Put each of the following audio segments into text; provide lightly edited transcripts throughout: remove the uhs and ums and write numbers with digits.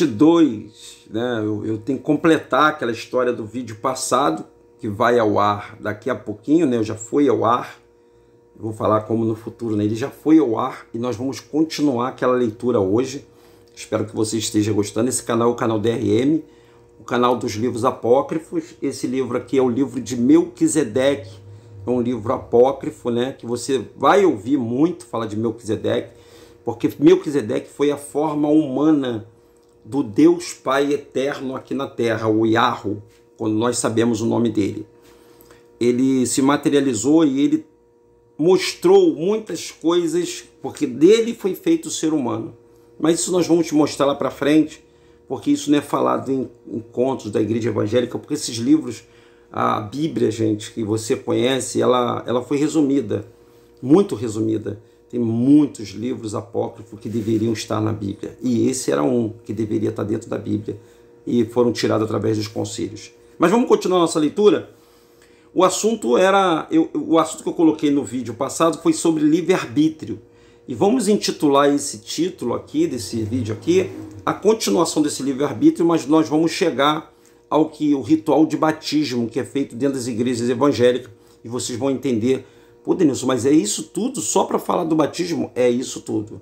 parte 2, né? Eu tenho que completar aquela história do vídeo passado, que vai ao ar daqui a pouquinho, né? Eu já fui ao ar, eu vou falar como no futuro, né? Ele já foi ao ar e nós vamos continuar aquela leitura hoje. Espero que você esteja gostando. Esse canal é o canal DRM, o canal dos livros apócrifos. Esse livro aqui é o livro de Melquisedeque, é um livro apócrifo, né? Que você vai ouvir muito falar de Melquisedeque, porque Melquisedeque foi a forma humana do Deus Pai eterno aqui na Terra, o Yahweh, quando nós sabemos o nome dele. Ele se materializou e ele mostrou muitas coisas, porque dele foi feito o ser humano. Mas isso nós vamos te mostrar lá para frente, porque isso não é falado em encontros da igreja evangélica, porque esses livros, a Bíblia, gente, que você conhece, ela foi resumida, muito resumida. Tem muitos livros apócrifos que deveriam estar na Bíblia. E esse era um que deveria estar dentro da Bíblia. E foram tirados através dos concílios. Mas vamos continuar nossa leitura? O assunto que eu coloquei no vídeo passado foi sobre livre-arbítrio. E vamos intitular esse título aqui, desse vídeo aqui, a continuação desse livre-arbítrio, mas nós vamos chegar ao que o ritual de batismo que é feito dentro das igrejas evangélicas. E vocês vão entender. Pô, Denilson, mas é isso tudo só para falar do batismo? É isso tudo.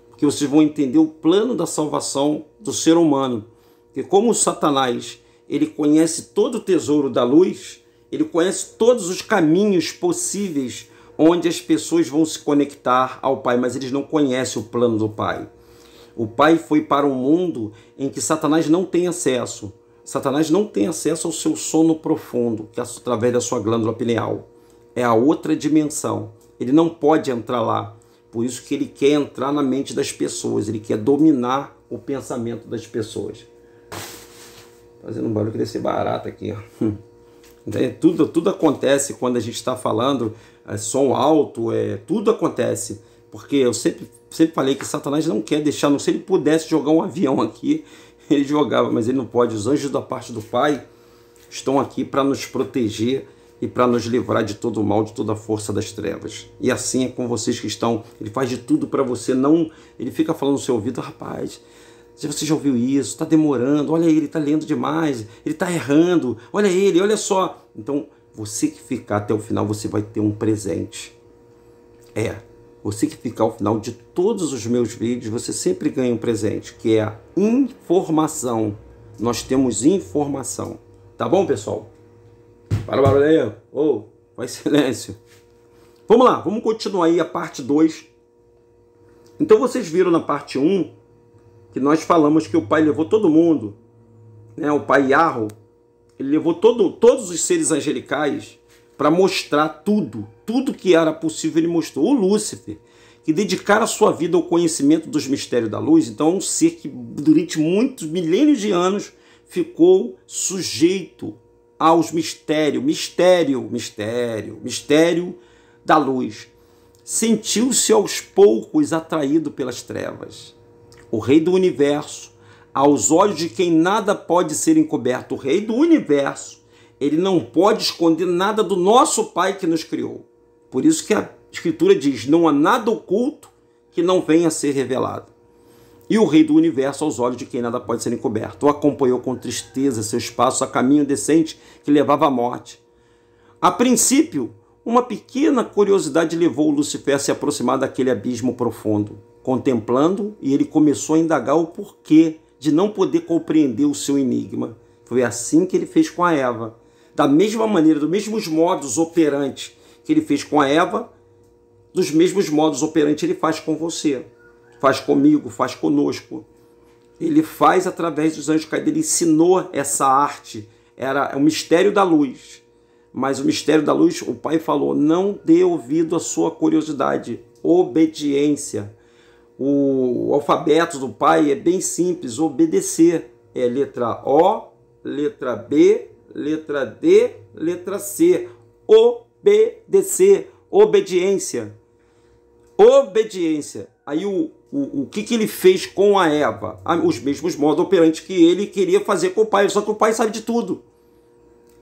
Porque vocês vão entender o plano da salvação do ser humano. Porque como o Satanás, ele conhece todo o tesouro da luz, ele conhece todos os caminhos possíveis onde as pessoas vão se conectar ao Pai, mas eles não conhecem o plano do Pai. O Pai foi para um mundo em que Satanás não tem acesso. Satanás não tem acesso ao seu sono profundo, que é através da sua glândula pineal. É a outra dimensão. Ele não pode entrar lá. Por isso que ele quer entrar na mente das pessoas. Ele quer dominar o pensamento das pessoas. Fazendo um barulho que deve ser barato aqui. Tudo acontece quando a gente está falando, som alto, tudo acontece. Porque eu sempre falei que Satanás não quer deixar, não se ele pudesse jogar um avião aqui, ele jogava, mas ele não pode. Os anjos da parte do Pai estão aqui para nos proteger e para nos livrar de todo o mal, de toda a força das trevas. E assim é com vocês que estão. Ele faz de tudo para você não. Ele fica falando no seu ouvido, rapaz, você já ouviu isso? Está demorando. Olha ele, está lendo demais. Ele está errando. Olha ele, olha só. Então, você que ficar até o final, você vai ter um presente. Você que ficar ao final de todos os meus vídeos, você sempre ganha um presente, que é a informação. Nós temos informação. Tá bom, pessoal? Para o barulho aí, faz silêncio. Vamos lá, vamos continuar aí a parte 2. Então vocês viram na parte 1 que nós falamos que o Pai levou todo mundo, né? O Pai Yahweh, ele levou todos os seres angelicais para mostrar tudo que era possível, ele mostrou. O Lúcifer, que dedicara a sua vida ao conhecimento dos mistérios da luz, então é um ser que durante muitos milênios de anos ficou sujeito aos mistério da luz. Sentiu-se aos poucos atraído pelas trevas. O Rei do Universo, aos olhos de quem nada pode ser encoberto, o Rei do Universo, ele não pode esconder nada do nosso Pai que nos criou. Por isso que a Escritura diz, não há nada oculto que não venha a ser revelado. E o Rei do Universo, aos olhos de quem nada pode ser encoberto, o acompanhou com tristeza seus passos a caminho decente que levava à morte. A princípio, uma pequena curiosidade levou Lúcifer a se aproximar daquele abismo profundo. Contemplando, e ele começou a indagar o porquê de não poder compreender o seu enigma. Foi assim que ele fez com a Eva. Da mesma maneira, dos mesmos modos operantes que ele fez com a Eva, dos mesmos modos operantes ele faz com você. Faz comigo, faz conosco. Ele faz através dos anjos caídos. Ele ensinou essa arte. Era o mistério da luz. Mas o mistério da luz, o Pai falou, não dê ouvido à sua curiosidade. Obediência. O alfabeto do Pai é bem simples, obedecer. É letra O, letra B, letra D, letra C. Obedecer. Obediência. Obediência. Aí o que ele fez com a Eva? Os mesmos modos operantes que ele queria fazer com o Pai, só que o Pai sabe de tudo.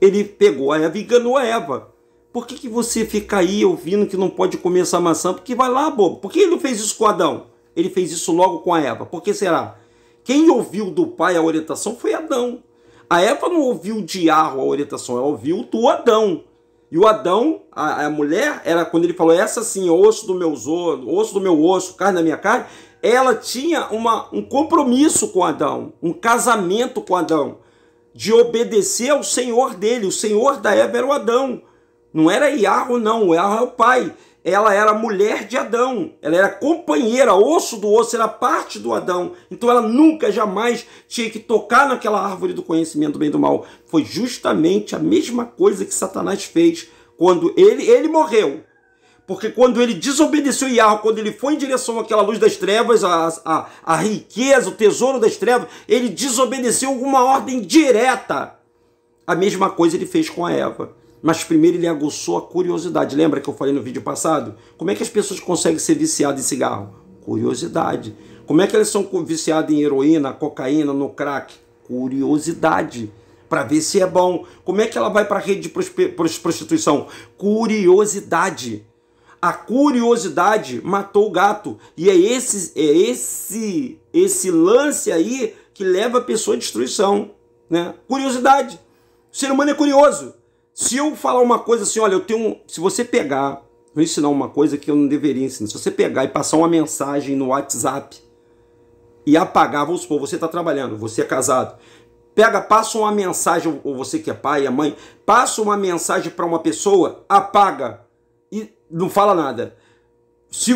Ele pegou a Eva e enganou a Eva. Por que você fica aí ouvindo que não pode comer essa maçã? Porque vai lá, bobo. Por que ele não fez isso com Adão? Ele fez isso logo com a Eva. Por que será? Quem ouviu do pai a orientação foi Adão. A Eva não ouviu de Yahweh a orientação, ela ouviu do Adão. E o Adão, a mulher, era quando ele falou, essa sim, osso do meu osso, carne da minha carne, ela tinha um compromisso com Adão, um casamento com Adão, de obedecer ao Senhor dele. O Senhor da Eva era o Adão. Não era Yahweh, não. Yahweh é o pai. Ela era mulher de Adão. Ela era companheira, osso do osso, era parte do Adão. Então ela nunca, jamais tinha que tocar naquela árvore do conhecimento do bem e do mal. Foi justamente a mesma coisa que Satanás fez quando ele morreu. Porque quando ele desobedeceu Yahweh, quando ele foi em direção àquela luz das trevas, a riqueza, o tesouro das trevas, ele desobedeceu uma ordem direta. A mesma coisa ele fez com a Eva. Mas primeiro ele aguçou a curiosidade. Lembra que eu falei no vídeo passado? Como é que as pessoas conseguem ser viciadas em cigarro? Curiosidade. Como é que elas são viciadas em heroína, cocaína, no crack? Curiosidade. Para ver se é bom. Como é que ela vai para a rede de prostituição? Curiosidade. A curiosidade matou o gato. E é esse lance aí que leva a pessoa à destruição, né? Curiosidade. O ser humano é curioso. Se eu falar uma coisa assim, olha, se você pegar, vou ensinar uma coisa que eu não deveria ensinar. Se você pegar e passar uma mensagem no WhatsApp e apagar, vamos supor, você está trabalhando, você é casado, passa uma mensagem, ou você que é pai, é mãe, passa uma mensagem para uma pessoa, apaga e não fala nada. Se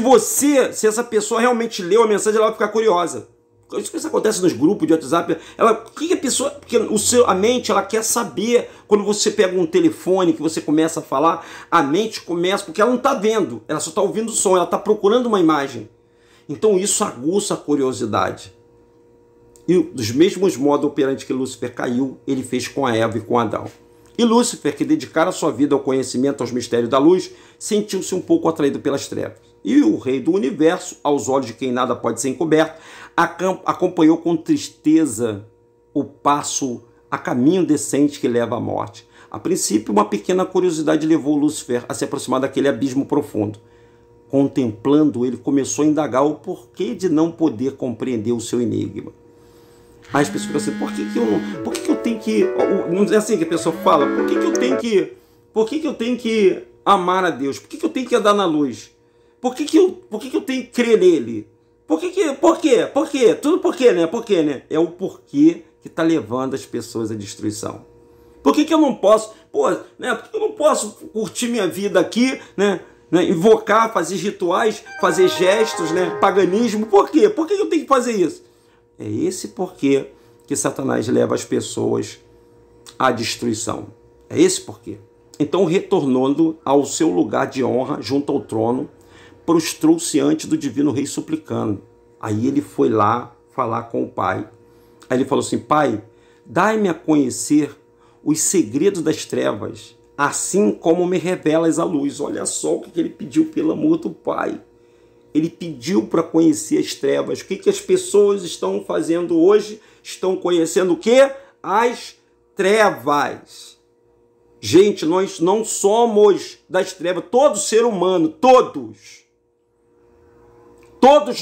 essa pessoa realmente leu a mensagem, ela vai ficar curiosa. Isso acontece nos grupos de WhatsApp. Porque a mente, ela quer saber. Quando você pega um telefone, que você começa a falar, a mente começa, porque ela não está vendo, ela só está ouvindo o som, ela está procurando uma imagem. Então isso aguça a curiosidade. E dos mesmos modos operantes que Lúcifer caiu, ele fez com a Eva e com Adão. E Lúcifer, que dedicara sua vida ao conhecimento, aos mistérios da luz, sentiu-se um pouco atraído pelas trevas. E o rei do universo, aos olhos de quem nada pode ser encoberto, acompanhou com tristeza o passo a caminho decente que leva à morte. A princípio, uma pequena curiosidade levou Lúcifer a se aproximar daquele abismo profundo. Contemplando, ele começou a indagar o porquê de não poder compreender o seu enigma. Aí as pessoas ficam assim, por que eu tenho que... Não é assim que a pessoa fala, por que eu tenho que amar a Deus? Por que eu tenho que andar na luz? Por que eu tenho que crer nele? Por quê? Tudo por quê, né? Por quê, né? É o porquê que está levando as pessoas à destruição. Por que eu não posso... Por que eu não posso curtir minha vida aqui, né? Invocar, fazer rituais, fazer gestos, né? Paganismo. Por quê? Por que eu tenho que fazer isso? É esse porquê que Satanás leva as pessoas à destruição. É esse porquê. Então, retornando ao seu lugar de honra, junto ao trono, prostrou-se ante do divino rei suplicando. Aí ele foi lá falar com o pai. Aí ele falou assim, pai, dai-me a conhecer os segredos das trevas, assim como me revelas a luz. Olha só o que ele pediu, pelo amor do pai. Ele pediu para conhecer as trevas. O que as pessoas estão fazendo hoje? Estão conhecendo o quê? As trevas. Gente, nós não somos das trevas. Todo ser humano, todos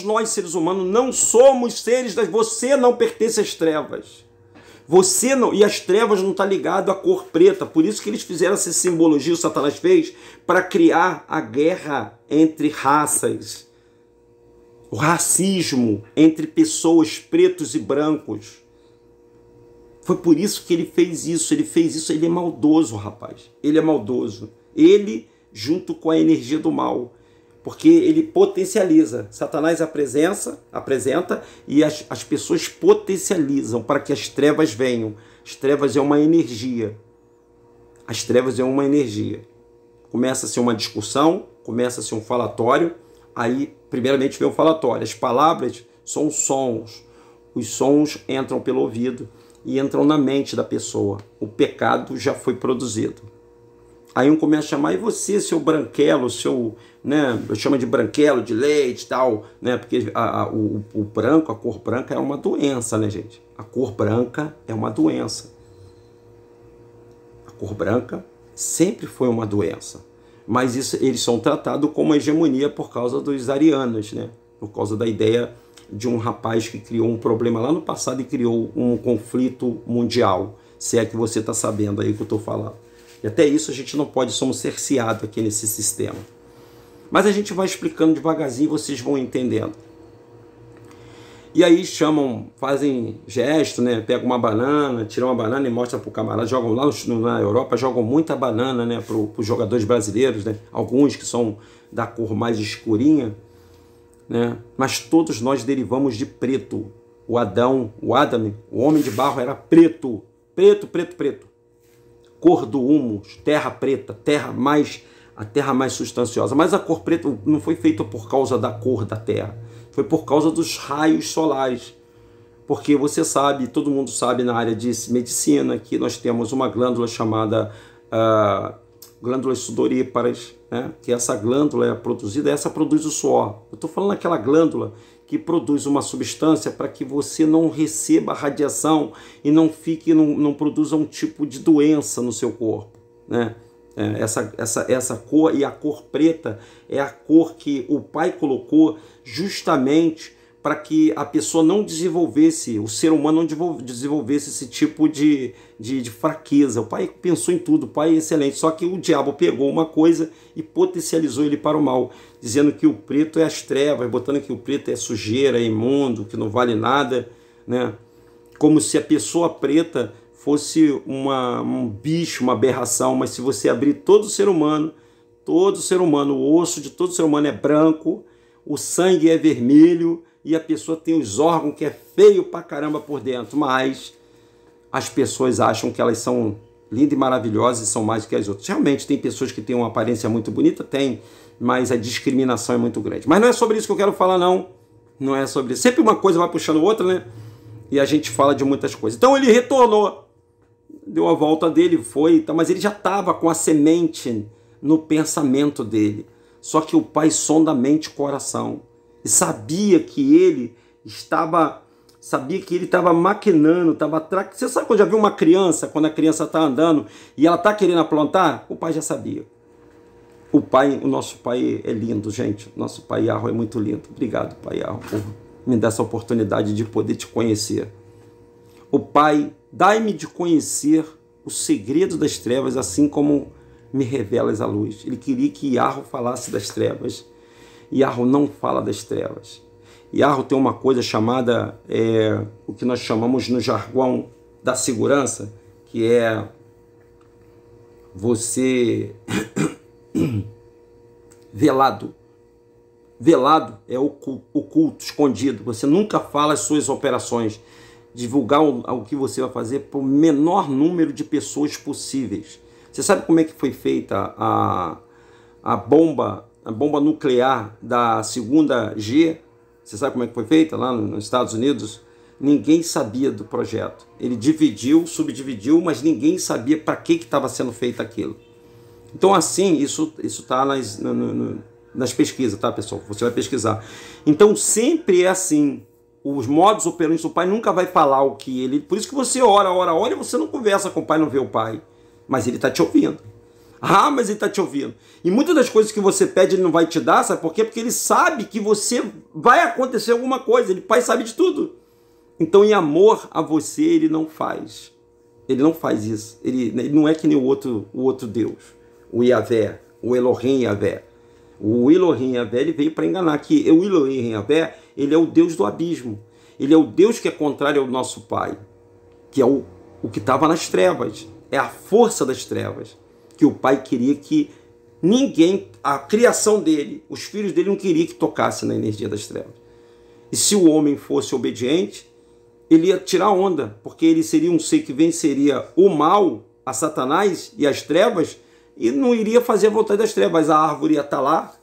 nós seres humanos não somos seres das... Você não pertence às trevas. Você não... E as trevas não estão ligadas à cor preta. Por isso que eles fizeram essa simbologia, o Satanás fez, para criar a guerra entre raças. O racismo entre pessoas pretos e brancos. Foi por isso que ele fez isso. Ele é maldoso, rapaz. Ele é maldoso. Ele, junto com a energia do mal. Porque ele potencializa. Satanás apresenta e as pessoas potencializam para que as trevas venham. As trevas é uma energia. As trevas é uma energia. Começa-se uma discussão, começa-se um falatório. Aí, primeiramente, vem o falatório. As palavras são sons. Os sons entram pelo ouvido e entram na mente da pessoa. O pecado já foi produzido. Aí um começa a chamar, e você, seu branquelo, seu, né, eu chamo de branquelo, de leite e tal, né, porque o branco, a cor branca é uma doença, né, gente? A cor branca é uma doença. A cor branca sempre foi uma doença. Mas isso, eles são tratados como hegemonia por causa dos arianos, né? Por causa da ideia de um rapaz que criou um problema lá no passado e criou um conflito mundial, se é que você está sabendo aí o que eu estou falando. E até isso a gente não pode, somos cerceados aqui nesse sistema. Mas a gente vai explicando devagarzinho, vocês vão entendendo. E aí chamam, fazem gesto, né? Pegam uma banana, tiram uma banana e mostram para o camarada. Jogam lá na Europa, jogam muita banana, né? Para os jogadores brasileiros, né? Alguns que são da cor mais escurinha, né? Mas todos nós derivamos de preto. O Adam, o homem de barro era preto. Preto, preto, preto. Cor do humus, terra preta, a terra mais substanciosa. Mas a cor preta não foi feita por causa da cor da terra. Foi por causa dos raios solares. Porque você sabe, todo mundo sabe na área de medicina, que nós temos uma glândula chamada glândulas sudoríparas, né? Que essa glândula é produzida, essa produz o suor. Eu estou falando daquela glândula que produz uma substância para que você não receba radiação e não produza um tipo de doença no seu corpo, né? Essa cor, e a cor preta é a cor que o pai colocou justamente para que a pessoa não desenvolvesse, o ser humano não desenvolvesse esse tipo de fraqueza. O pai pensou em tudo, o pai é excelente, só que o diabo pegou uma coisa e potencializou ele para o mal, dizendo que o preto é as trevas, botando que o preto é sujeira, é imundo, que não vale nada, né? Como se a pessoa preta fosse um bicho, uma aberração. Mas se você abrir todo ser humano, o osso de todo ser humano é branco, o sangue é vermelho e a pessoa tem os órgãos que é feio pra caramba por dentro, mas as pessoas acham que elas são lindas e maravilhosas e são mais do que as outras. Realmente tem pessoas que têm uma aparência muito bonita, tem, mas a discriminação é muito grande. Mas não é sobre isso que eu quero falar, não. Não é sobre isso. Sempre uma coisa vai puxando outra, né? E a gente fala de muitas coisas. Então ele retornou, deu a volta dele, foi, mas ele já estava com a semente no pensamento dele. Só que o pai sonda a mente e coração. E sabia que ele estava maquinando, estava atrás. Você sabe quando já viu uma criança, quando a criança está andando e ela está querendo plantar? O pai já sabia. O nosso pai é lindo, gente. Nosso pai Yahweh é muito lindo. Obrigado, pai Yahweh, por me dar essa oportunidade de poder te conhecer. O pai, dai-me de conhecer o segredo das trevas, assim como me revelas a luz. Ele queria que Yahweh falasse das trevas. Yahweh não fala das trevas. Yahweh tem uma coisa chamada, o que nós chamamos no jargão da segurança, que é você velado. Velado é oculto, escondido. Você nunca fala as suas operações. Divulgar o que você vai fazer para o menor número de pessoas possíveis. Você sabe como é que foi feita a bomba nuclear da segunda G? Você sabe como é que foi feita lá nos Estados Unidos? Ninguém sabia do projeto. Ele dividiu, subdividiu, mas ninguém sabia para que estava sendo feito aquilo. Então, assim, isso está nas pesquisas, tá, pessoal? Você vai pesquisar. Então, sempre é assim. Os modos operantes do pai nunca vai falar o que ele... Por isso que você ora, e você não conversa com o pai, não vê o pai. Mas ele está te ouvindo. Ah, mas ele está te ouvindo. E muitas das coisas que você pede ele não vai te dar, sabe por quê? Porque ele sabe que você vai acontecer alguma coisa. O pai sabe de tudo. Então, em amor a você, ele não faz. Ele não faz isso. Ele não é que nem o outro Deus. O Yahvé, o Elohim Yahvé. O Elohim Yahvé, ele veio para enganar. Que o Elohim Yahvé, ele é o Deus do abismo. Ele é o Deus que é contrário ao nosso Pai. Que é o que estava nas trevas. É a força das trevas. Que o pai queria que ninguém, a criação dele, os filhos dele não queria que tocasse na energia das trevas. E se o homem fosse obediente, ele ia tirar onda, porque ele seria um ser que venceria o mal, a Satanás e as trevas, e não iria fazer a vontade das trevas. A árvore ia estar lá,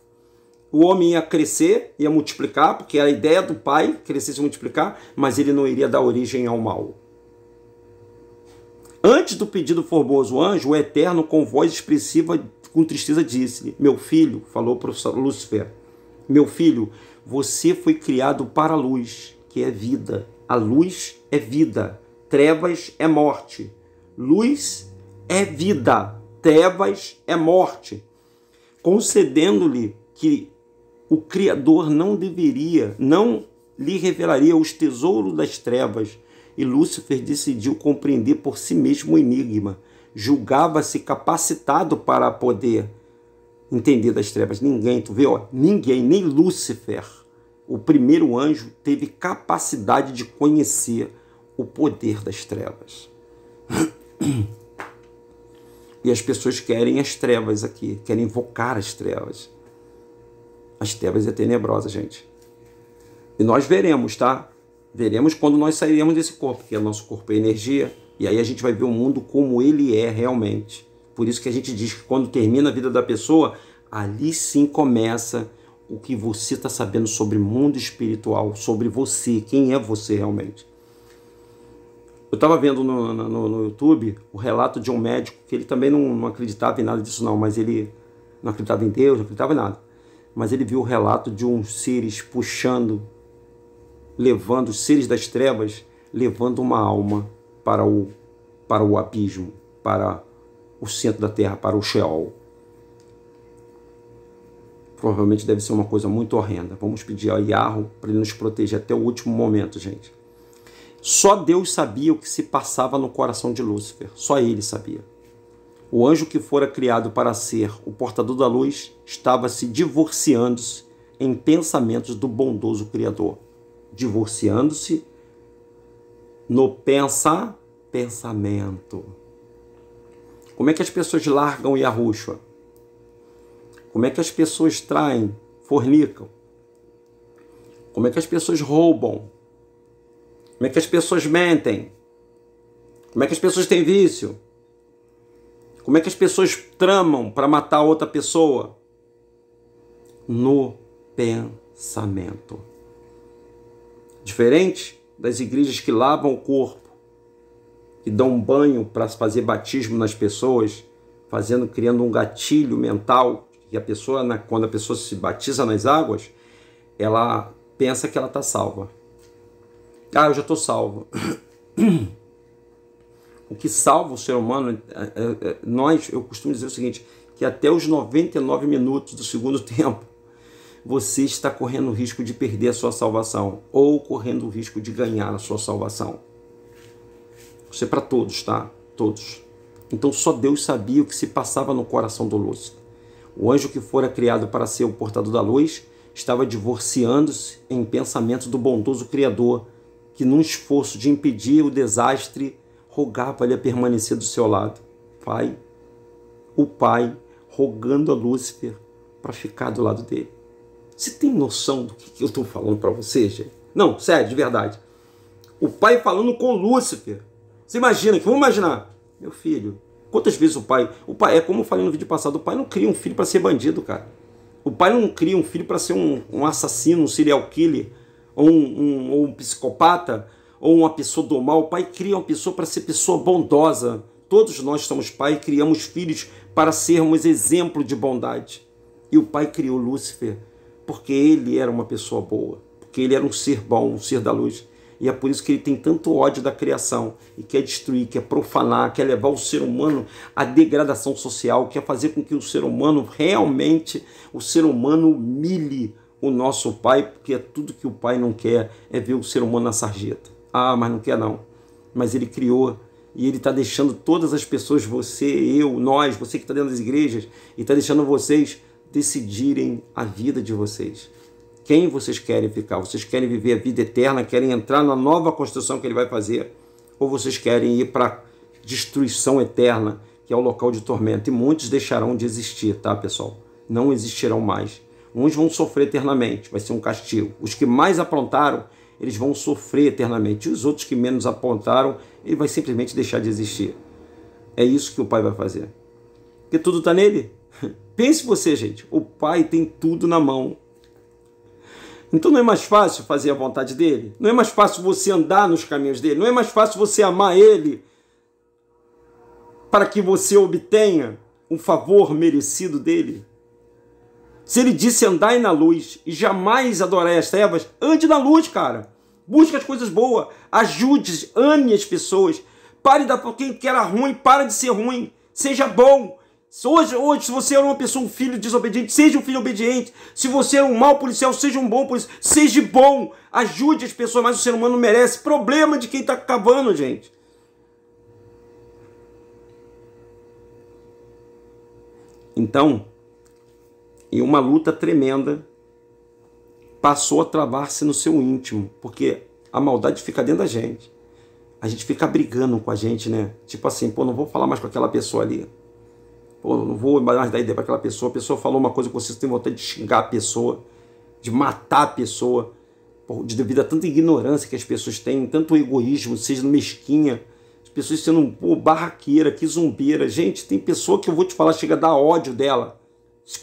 o homem ia crescer, ia multiplicar, porque era a ideia do pai, crescer e se multiplicar, mas ele não iria dar origem ao mal. Antes do pedido formoso anjo, o Eterno, com voz expressiva, com tristeza, disse-lhe: meu filho, falou para Lúcifer, meu filho, você foi criado para a luz, que é vida. A luz é vida, trevas é morte. Luz é vida, trevas é morte. Concedendo-lhe que o Criador não lhe revelaria os tesouros das trevas, e Lúcifer decidiu compreender por si mesmo o enigma. Julgava-se capacitado para poder entender das trevas. Ninguém, tu vê, ó, ninguém, nem Lúcifer, o primeiro anjo, teve capacidade de conhecer o poder das trevas. E as pessoas querem as trevas aqui, querem invocar as trevas. As trevas é tenebrosa, gente. E nós veremos, tá? Veremos quando nós sairemos desse corpo, porque o nosso corpo é energia, e aí a gente vai ver o mundo como ele é realmente. Por isso que a gente diz que quando termina a vida da pessoa, ali sim começa o que você está sabendo sobre o mundo espiritual, sobre você, quem é você realmente. Eu estava vendo no YouTube o relato de um médico, que ele também não acreditava em nada disso não, mas ele não acreditava em Deus, não acreditava em nada. Mas ele viu o relato de uns seres puxando, levando os seres das trevas, levando uma alma para o abismo, para o centro da terra, para o Sheol. Provavelmente deve ser uma coisa muito horrenda. Vamos pedir a Yahweh para ele nos proteger até o último momento, gente. Só Deus sabia o que se passava no coração de Lúcifer. Só ele sabia. O anjo que fora criado para ser o portador da luz estava se divorciando-se em pensamentos do bondoso Criador. Divorciando-se no pensamento. Como é que as pessoas largam Yahushua? Como é que as pessoas traem, fornicam? Como é que as pessoas roubam? Como é que as pessoas mentem? Como é que as pessoas têm vício? Como é que as pessoas tramam para matar outra pessoa? No pensamento. Diferente das igrejas que lavam o corpo, que dão um banho para fazer batismo nas pessoas, criando um gatilho mental, que a pessoa, quando a pessoa se batiza nas águas, ela pensa que ela está salva. Ah, eu já estou salvo. O que salva o ser humano, eu costumo dizer o seguinte, que até os 99 minutos do segundo tempo, você está correndo o risco de perder a sua salvação, ou correndo o risco de ganhar a sua salvação. Isso é para todos, tá? Todos. Então só Deus sabia o que se passava no coração do Lúcifer. O anjo que fora criado para ser o portador da luz estava divorciando-se em pensamento do bondoso Criador, que num esforço de impedir o desastre, rogava-lhe a permanecer do seu lado. O pai rogando a Lúcifer para ficar do lado dele. Você tem noção do que eu estou falando para você, gente? Não, sério, de verdade. O pai falando com Lúcifer. Você imagina, vamos imaginar. Meu filho, quantas vezes o pai, é como eu falei no vídeo passado, o pai não cria um filho para ser bandido, cara. O pai não cria um filho para ser um assassino, um serial killer, ou um psicopata, ou uma pessoa do mal. O pai cria uma pessoa para ser pessoa bondosa. Todos nós somos pai e criamos filhos para sermos exemplo de bondade. E o pai criou Lúcifer porque ele era uma pessoa boa, porque ele era um ser bom, um ser da luz. E é por isso que ele tem tanto ódio da criação e quer destruir, quer profanar, quer levar o ser humano à degradação social, quer fazer com que o ser humano realmente, humilhe o nosso pai, porque é tudo que o pai não quer é ver o ser humano na sarjeta. Ah, mas não quer não. Mas ele criou e ele está deixando todas as pessoas, você, eu, nós, você que está dentro das igrejas, e está deixando vocês decidirem a vida de vocês. Quem vocês querem ficar? Vocês querem viver a vida eterna? Querem entrar na nova construção que ele vai fazer? Ou vocês querem ir para a destruição eterna, que é o local de tormento? E muitos deixarão de existir, tá, pessoal? Não existirão mais. Uns vão sofrer eternamente, vai ser um castigo. Os que mais aprontaram, eles vão sofrer eternamente. E os outros que menos aprontaram, ele vai simplesmente deixar de existir. É isso que o pai vai fazer. Porque tudo está nele. Pense você, gente. O pai tem tudo na mão. Então não é mais fácil fazer a vontade dele? Não é mais fácil você andar nos caminhos dele? Não é mais fácil você amar ele para que você obtenha um favor merecido dele? Se ele disse andai na luz e jamais adorai as trevas, ande na luz, cara. Busque as coisas boas, ajude, ame as pessoas. Pare de dar por quem que era ruim, para de ser ruim. Seja bom, Hoje, se você é uma pessoa, um filho desobediente, seja um filho obediente. Se você é um mau policial, seja um bom policial. Seja bom, ajude as pessoas, mas o ser humano não merece. Problema de quem está acabando, gente. Então, em uma luta tremenda, passou a travar-se no seu íntimo, porque a maldade fica dentro da gente. A gente fica brigando com a gente, né? Tipo assim, pô, não vou falar mais com aquela pessoa ali. Pô, não vou mais dar ideia para aquela pessoa. A pessoa falou uma coisa que você tem vontade de xingar a pessoa, de matar a pessoa, devido a tanta ignorância que as pessoas têm, tanto egoísmo, seja mesquinha, as pessoas sendo barraqueira, que zumbeira. Gente, tem pessoa que eu vou te falar, chega a dar ódio dela.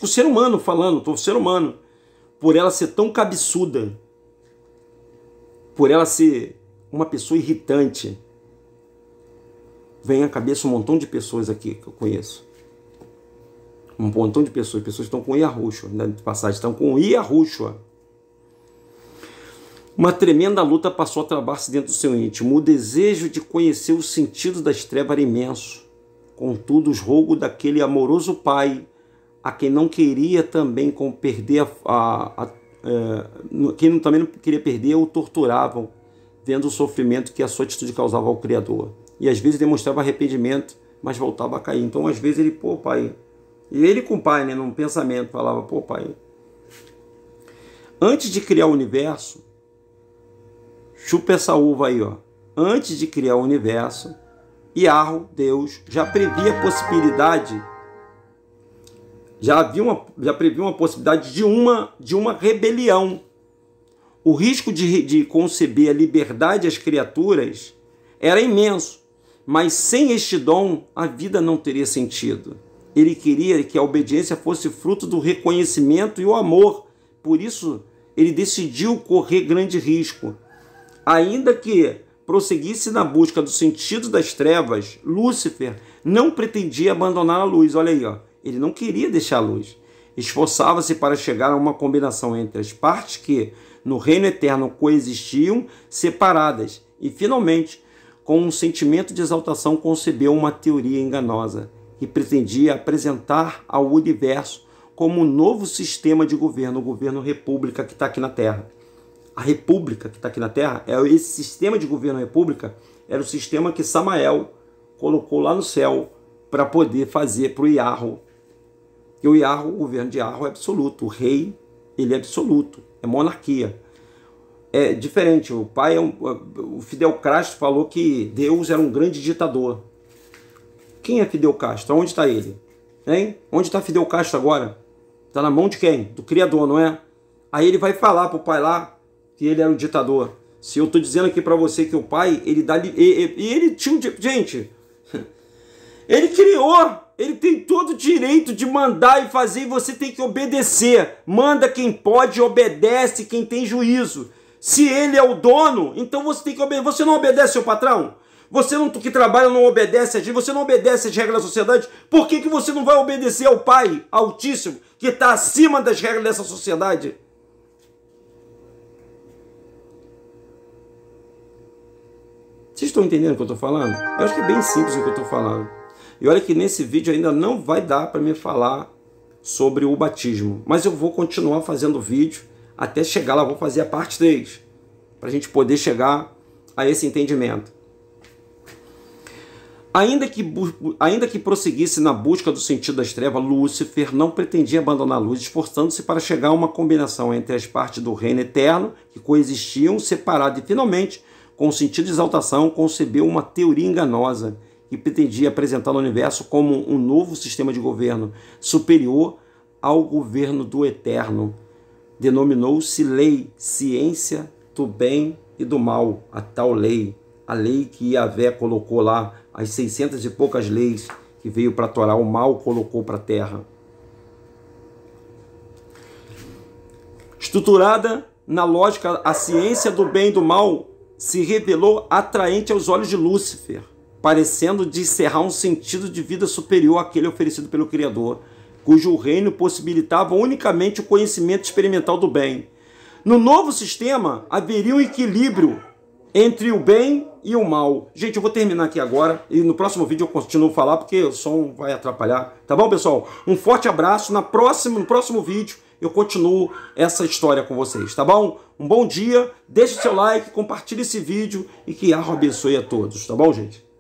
O ser humano falando, o ser humano, por ela ser tão cabeçuda, por ela ser uma pessoa irritante, vem à cabeça um montão de pessoas aqui que eu conheço. Um montão de pessoas estão com Yahushua, na passagem, estão com Yahushua. Uma tremenda luta passou a travar-se dentro do seu íntimo. O desejo de conhecer o sentido das trevas era imenso. Contudo, os rogos daquele amoroso pai, a quem não queria também perder quem também não queria perder, o torturavam, vendo o sofrimento que a sua atitude causava ao Criador. E às vezes demonstrava arrependimento, mas voltava a cair. Então às vezes ele, pô, pai... E ele com o pai, né, num pensamento, falava, pô, pai... Antes de criar o universo, chupa essa uva aí, ó. Antes de criar o universo, Yahweh, Deus, já previa a possibilidade... Já previu uma possibilidade de uma rebelião. O risco de conceber a liberdade às criaturas era imenso, mas sem este dom a vida não teria sentido. Ele queria que a obediência fosse fruto do reconhecimento e o amor. Por isso, ele decidiu correr grande risco. Ainda que prosseguisse na busca do sentido das trevas, Lúcifer não pretendia abandonar a luz. Olha aí, ó. Ele não queria deixar a luz. Esforçava-se para chegar a uma combinação entre as partes que, no reino eterno, coexistiam separadas. E, finalmente, com um sentimento de exaltação, concebeu uma teoria enganosa que pretendia apresentar ao universo como um novo sistema de governo, o governo república que está aqui na Terra. A república que está aqui na Terra, esse sistema de governo república, era o sistema que Samael colocou lá no céu para poder fazer para o Yahweh. E o Yahweh, o governo de Yahweh é absoluto, o rei, ele é absoluto, é monarquia. É diferente, o pai, o Fidel Castro falou que Deus era um grande ditador. Quem é Fidel Castro? Onde está ele? Hein? Onde está Fidel Castro agora? Está na mão de quem? Do Criador, não é? Aí ele vai falar para o pai lá que ele era um ditador. Se eu estou dizendo aqui para você que o pai, ele dá... E ele tinha um... Gente, ele criou, ele tem todo o direito de mandar e fazer e você tem que obedecer. Manda quem pode, obedece quem tem juízo. Se ele é o dono, então você tem que obedecer. Você não obedece seu patrão? Você não, que trabalha não obedece a gente, você não obedece as regras da sociedade, por que você não vai obedecer ao Pai Altíssimo, que está acima das regras dessa sociedade? Vocês estão entendendo o que eu estou falando? Eu acho que é bem simples o que eu estou falando. E olha que nesse vídeo ainda não vai dar para me falar sobre o batismo, mas eu vou continuar fazendo vídeo até chegar lá, vou fazer a parte 3, para a gente poder chegar a esse entendimento. Ainda que prosseguisse na busca do sentido das trevas, Lúcifer não pretendia abandonar a luz, esforçando-se para chegar a uma combinação entre as partes do reino eterno, que coexistiam separadas, e finalmente, com o sentido de exaltação, concebeu uma teoria enganosa que pretendia apresentar o universo como um novo sistema de governo superior ao governo do eterno. Denominou-se lei, ciência do bem e do mal, a tal lei. A lei que Yahvé colocou lá, as 600 e poucas leis que veio para a Torá, o mal colocou para a terra. Estruturada na lógica, a ciência do bem e do mal se revelou atraente aos olhos de Lúcifer, parecendo discerrar um sentido de vida superior àquele oferecido pelo Criador, cujo reino possibilitava unicamente o conhecimento experimental do bem. No novo sistema, haveria um equilíbrio entre o bem e o mal. Gente, eu vou terminar aqui agora e no próximo vídeo eu continuo a falar porque o som vai atrapalhar. Tá bom, pessoal? Um forte abraço. No próximo vídeo eu continuo essa história com vocês, tá bom? Um bom dia, deixe seu like, compartilhe esse vídeo e que Yahweh abençoe a todos, tá bom, gente?